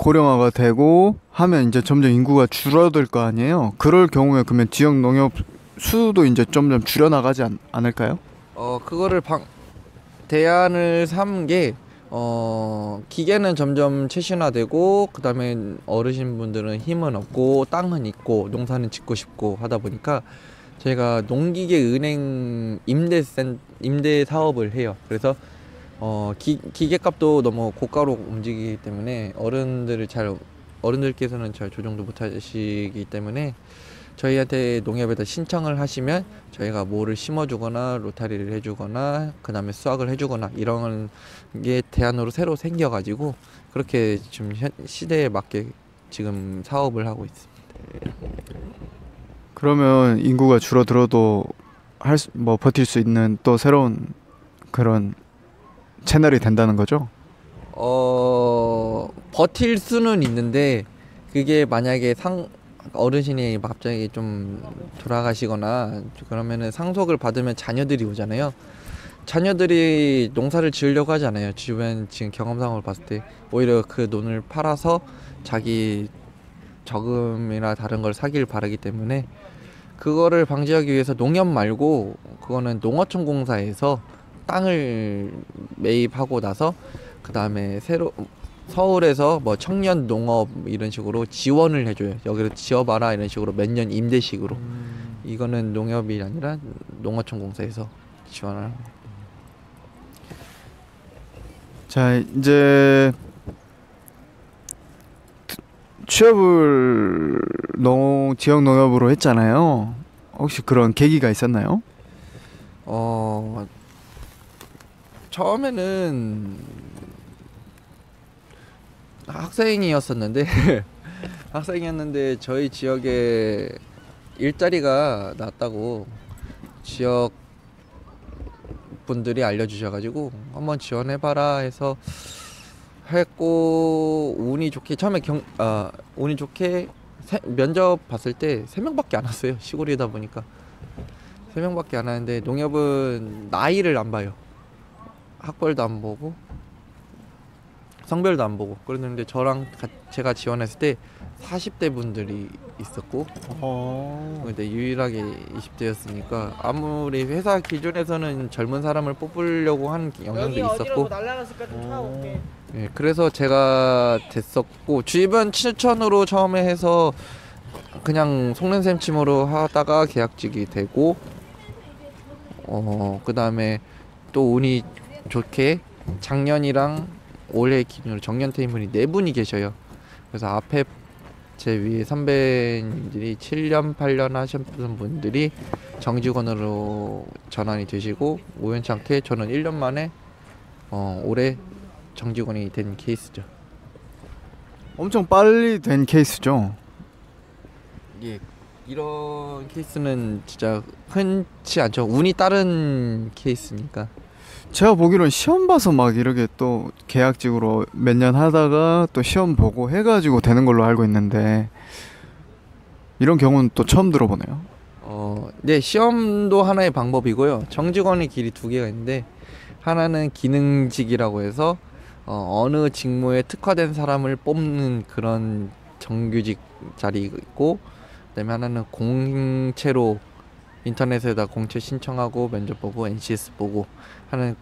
고령화가 되고 하면 이제 점점 인구가 줄어들 거 아니에요. 그럴 경우에 그러면 지역 농협 수도 이제 점점 줄여나가지 않을까요? 그거를 대안을 삼은 게 기계는 점점 최신화되고 그다음에 어르신분들은 힘은 없고 땅은 있고 농사는 짓고 싶고 하다 보니까 저희가 농기계 은행 임대 사업을 해요. 그래서 기계값도 너무 고가로 움직이기 때문에 어른들께서는 잘 조정도 못 하시기 때문에 저희한테 농협에다 신청을 하시면 저희가 뭐를 심어주거나 로타리를 해주거나 그 다음에 수확을 해주거나 이런 게 대안으로 새로 생겨가지고 그렇게 좀 시대에 맞게 지금 사업을 하고 있습니다. 그러면 인구가 줄어들어도 뭐 버틸 수 있는 또 새로운 그런 채널이 된다는 거죠? 버틸 수는 있는데 그게 만약에 어르신이 갑자기 좀 돌아가시거나 그러면은 상속을 받으면 자녀들이 오잖아요. 자녀들이 농사를 지으려고 하지 않아요. 주변 지금 경험상으로 봤을 때 오히려 그 돈을 팔아서 자기 저금이나 다른 걸 사길 바라기 때문에 그거를 방지하기 위해서 농협 말고 그거는 농어촌공사에서 땅을 매입하고 나서 그 다음에 서울에서 뭐 청년 농업 이런 식으로 지원을 해줘요. 여기를 지어봐라 이런 식으로 몇 년 임대식으로. 이거는 농협이 아니라 농어촌공사에서 지원을 합니다. 자, 이제 취업을 지역 농협으로 했잖아요. 혹시 그런 계기가 있었나요? 처음에는 학생이었는데 저희 지역에 일자리가 났다고 지역 분들이 알려주셔가지고 한번 지원해봐라 해서 했고 운이 좋게 면접 봤을 때 3명밖에 안 왔어요. 시골이다 보니까 3명밖에 안 왔는데 농협은 나이를 안 봐요. 학벌도 안 보고 성별도 안 보고 그랬는데 제가 지원했을 때 40대 분들이 있었고 근데 유일하게 20대였으니까 아무리 회사 기준에서는 젊은 사람을 뽑으려고 하는 영향도 있었고 예, 그래서 제가 됐었고 주변 추천으로 처음에 해서 그냥 속는셈 침으로 하다가 계약직이 되고 그 다음에 또 운이 좋게 작년이랑 올해 기준으로 정년 퇴임분이 4분이 계셔요. 그래서 앞에 제 위에 선배님들이 7년 8년 하셨던 분들이 정직원으로 전환이 되시고 우연찮게 저는 1년 만에 올해 정직원이 된 케이스죠. 엄청 빨리 된 케이스죠. 예, 이런 케이스는 진짜 흔치 않죠. 운이 따른 케이스니까. 제가 보기로는 시험 봐서 막 이렇게 또 계약직으로 몇 년 하다가 또 시험 보고 해가지고 되는 걸로 알고 있는데 이런 경우는 또 처음 들어보네요. 네, 시험도 하나의 방법이고요. 정직원의 길이 2개가 있는데 하나는 기능직이라고 해서 어느 직무에 특화된 사람을 뽑는 그런 정규직 자리 있고 그다음에 하나는 공채로 인터넷에다 공채 신청하고 면접 보고 NCS 보고 하는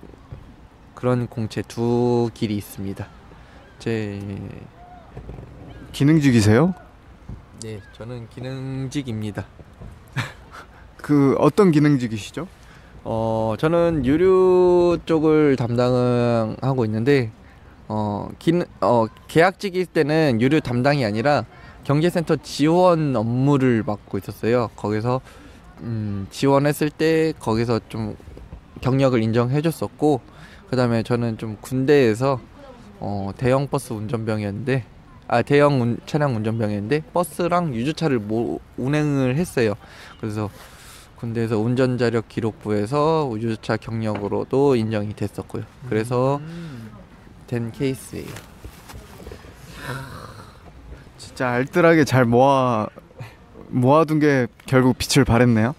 그런 공채 2길이 있습니다. 제 기능직이세요? 네, 저는 기능직입니다. 그 어떤 기능직이시죠? 저는 유료 쪽을 담당하고 있는데 계약직일 때는 유료 담당이 아니라 경제센터 지원 업무를 맡고 있었어요. 거기서 지원했을 때 거기서 좀 경력을 인정해줬었고 그 다음에 저는 좀 군대에서 대형 버스 운전병이었는데 대형 차량 운전병이었는데 버스랑 유조차를 운행을 했어요. 그래서 군대에서 운전자력 기록부에서 유조차 경력으로도 인정이 됐었고요. 그래서 된 케이스예요. 진짜 알뜰하게 잘 모아둔 게 결국 빛을 발했네요.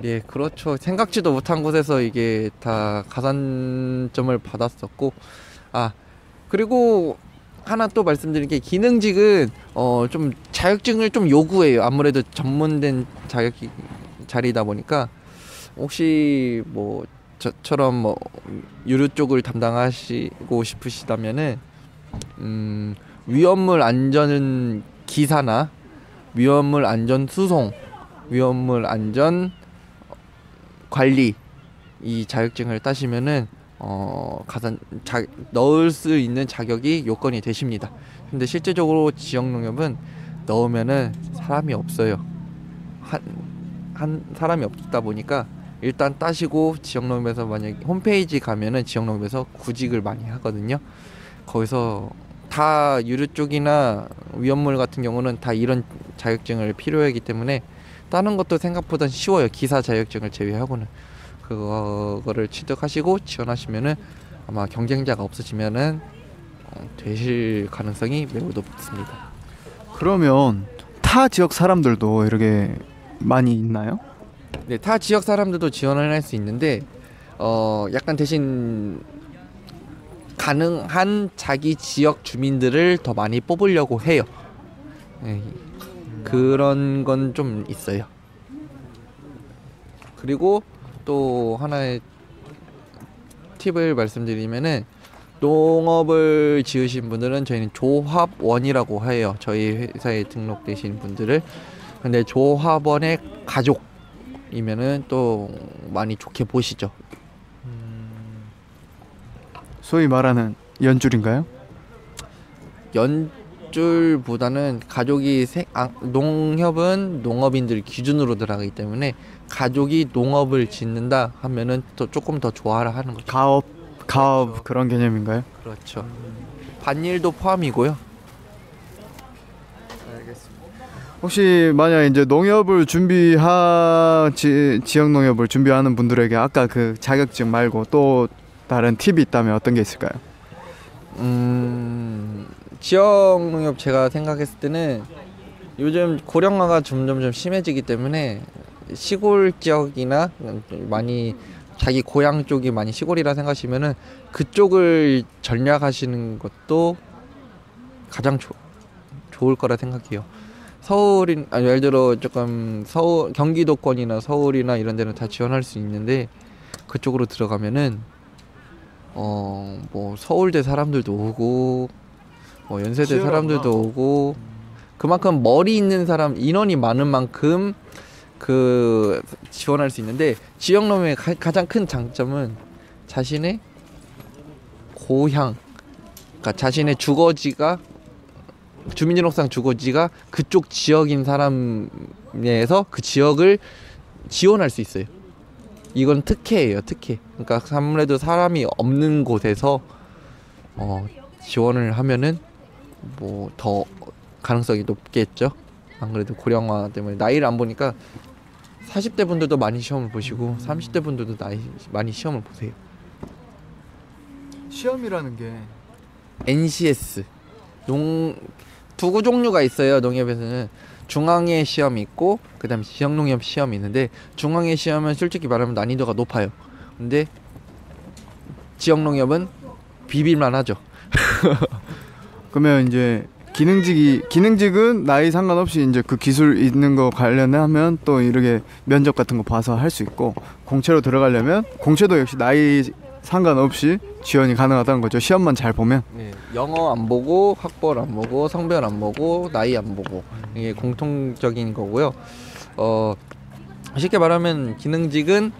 예, 그렇죠. 생각지도 못한 곳에서 이게 다 가산점을 받았었고 그리고 하나 또 말씀드린 게 기능직은 좀 자격증을 좀 요구해요. 아무래도 전문된 자격 자리다 보니까 혹시 뭐 저처럼 뭐 유료 쪽을 담당하시고 싶으시다면은 위험물 안전 기사나 위험물 안전 수송, 위험물 안전 관리 이 자격증을 따시면은 가산 넣을 수 있는 자격이 요건이 되십니다. 근데 실제적으로 지역농협은 넣으면은 사람이 없어요. 한 사람이 없다 보니까 일단 따시고 지역농협에서 만약 홈페이지 가면은 지역농협에서 구직을 많이 하거든요. 거기서 다 유료 쪽이나 위험물 같은 경우는 다 이런 자격증을 필요하기 때문에 따는 것도 생각보다 쉬워요. 기사 자격증을 제외하고는. 그거를 취득하시고 지원하시면은 아마 경쟁자가 없어지면은 되실 가능성이 매우 높습니다. 그러면 타 지역 사람들도 이렇게 많이 있나요? 네, 타 지역 사람들도 지원을 할 수 있는데 약간 대신 가능한 자기 지역 주민들을 더 많이 뽑으려고 해요. 네, 그런 건 좀 있어요. 그리고 또 하나의 팁을 말씀드리면은 농업을 지으신 분들은 저희는 조합원이라고 해요. 저희 회사에 등록되신 분들을. 근데 조합원의 가족이면은 또 많이 좋게 보시죠. 소위 말하는 연줄인가요? 연줄보다는 가족이 농협은 농업인들 기준으로 들어가기 때문에 가족이 농업을 짓는다 하면은 또 조금 더 좋아라 하는 거죠. 가업 그렇죠. 그런 개념인가요? 그렇죠. 반일도 포함이고요. 혹시 만약 이제 농협을 지역 농협을 준비하는 분들에게 아까 그 자격증 말고 또 다른 팁이 있다면 어떤 게 있을까요? 지역 농협 제가 생각했을 때는 요즘 고령화가 점점 심해지기 때문에 시골 지역이나 많이 자기 고향 쪽이 많이 시골이라 생각하시면은 그쪽을 전략하시는 것도 가장 좋을 거라 생각해요. 예를 들어 조금 경기도권이나 서울이나 이런 데는 다 지원할 수 있는데 그쪽으로 들어가면은 뭐 서울대 사람들도 오고 뭐 연세대 사람들도 오고 그만큼 머리 있는 사람 인원이 많은 만큼 그 지원할 수 있는데 지역농협의 가장 큰 장점은 자신의 고향, 그러니까 자신의 주거지가 주민등록상 주거지가 그쪽 지역인 사람에서 그 지역을 지원할 수 있어요. 이건 특혜예요, 특혜. 그러니까 아무래도 사람이 없는 곳에서 지원을 하면은 뭐 더 가능성이 높겠죠. 안 그래도 고령화 때문에 나이를 안 보니까 40대 분들도 많이 시험을 보시고 30대 분들도 많이 시험을 보세요. 시험이라는 게 NCS 두 종류가 있어요. 농협에서는 중앙의 시험이 있고 그다음에 지역농협 시험이 있는데 중앙의 시험은 솔직히 말하면 난이도가 높아요. 근데 지역농협은 비빌만 하죠. 그러면 이제 기능직은 나이 상관없이 이제 그 기술 있는 거 관련하면 또 이렇게 면접 같은 거 봐서 할 수 있고 공채로 들어가려면 공채도 역시 나이 상관없이 지원이 가능하다는 거죠. 시험만 잘 보면. 네, 영어 안 보고 학벌 안 보고 성별 안 보고 나이 안 보고 이게 공통적인 거고요. 쉽게 말하면 기능직은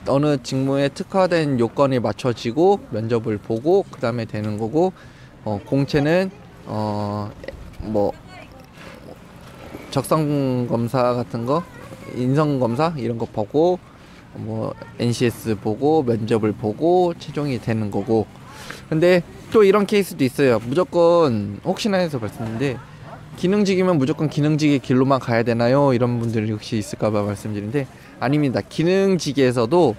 어느 직무에 특화된 요건이 맞춰지고 면접을 보고 그 다음에 되는 거고 공채는 뭐 적성 검사 같은 거 인성 검사 이런 거 보고 뭐 NCS 보고 면접을 보고 최종이 되는 거고. 근데 또 이런 케이스도 있어요. 무조건 혹시나 해서 말씀드리는데 기능직이면 무조건 기능직의 길로만 가야 되나요? 이런 분들이 혹시 있을까봐 말씀드리는데 아닙니다. 기능직에서도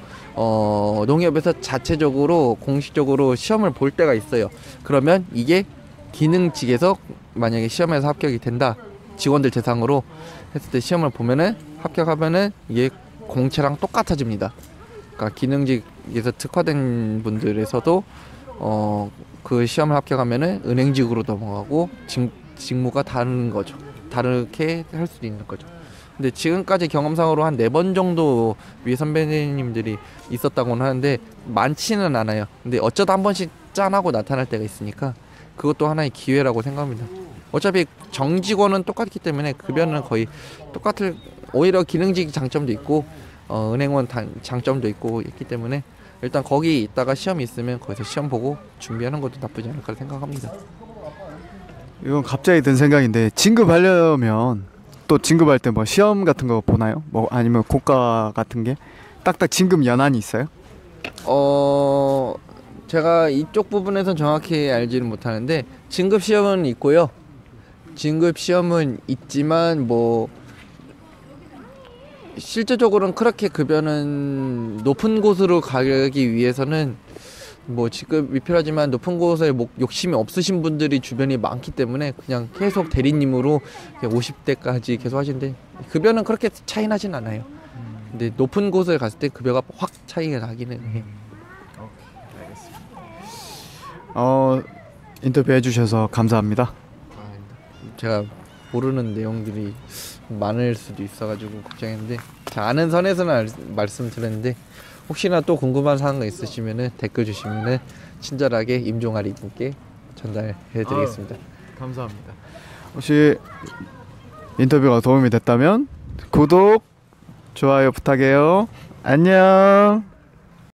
농협에서 자체적으로 공식적으로 시험을 볼 때가 있어요. 그러면 이게 기능직에서 만약에 시험에서 합격이 된다 직원들 대상으로 했을 때 시험을 보면은 합격하면은 이게 공채랑 똑같아집니다. 그러니까 기능직에서 특화된 분들에서도 그 시험을 합격하면은 은행직으로 넘어가고 직무가 다른 거죠. 다르게 할 수도 있는 거죠. 근데 지금까지 경험상으로 한 4번 정도 위에 선배님들이 있었다고는 하는데 많지는 않아요. 근데 어쩌다 한 번씩 짠하고 나타날 때가 있으니까 그것도 하나의 기회라고 생각합니다. 어차피 정직원은 똑같기 때문에 급여는 거의 똑같을, 오히려 기능직 장점도 있고 은행원 장점도 있고 있기 때문에 일단 거기 있다가 시험이 있으면 거기서 시험 보고 준비하는 것도 나쁘지 않을까 생각합니다. 이건 갑자기 든 생각인데 진급하려면 또 진급할 때 뭐 시험 같은 거 보나요? 뭐 아니면 고가 같은 게 딱딱 진급 연한이 있어요? 제가 이쪽 부분에선 정확히 알지는 못하는데 진급 시험은 있고요. 진급 시험은 있지만 뭐 실제적으로는 그렇게 급여는 높은 곳으로 가기 위해서는 뭐 직급이 필요하지만 높은 곳에 욕심이 없으신 분들이 주변에 많기 때문에 그냥 계속 대리님으로 50대까지 계속 하시는데 급여는 그렇게 차이 나진 않아요. 근데 높은 곳을 갔을 때 급여가 확 차이가 나기는 해요. 인터뷰 해주셔서 감사합니다. 제가 모르는 내용들이 많을 수도 있어가지고 걱정했는데 자, 아는 선에서는 말씀드렸는데 혹시나 또 궁금한 사항 있으시면은 댓글 주시면은 친절하게 임종아리 분께 전달해드리겠습니다. 감사합니다. 혹시 인터뷰가 도움이 됐다면 구독, 좋아요 부탁해요. 안녕.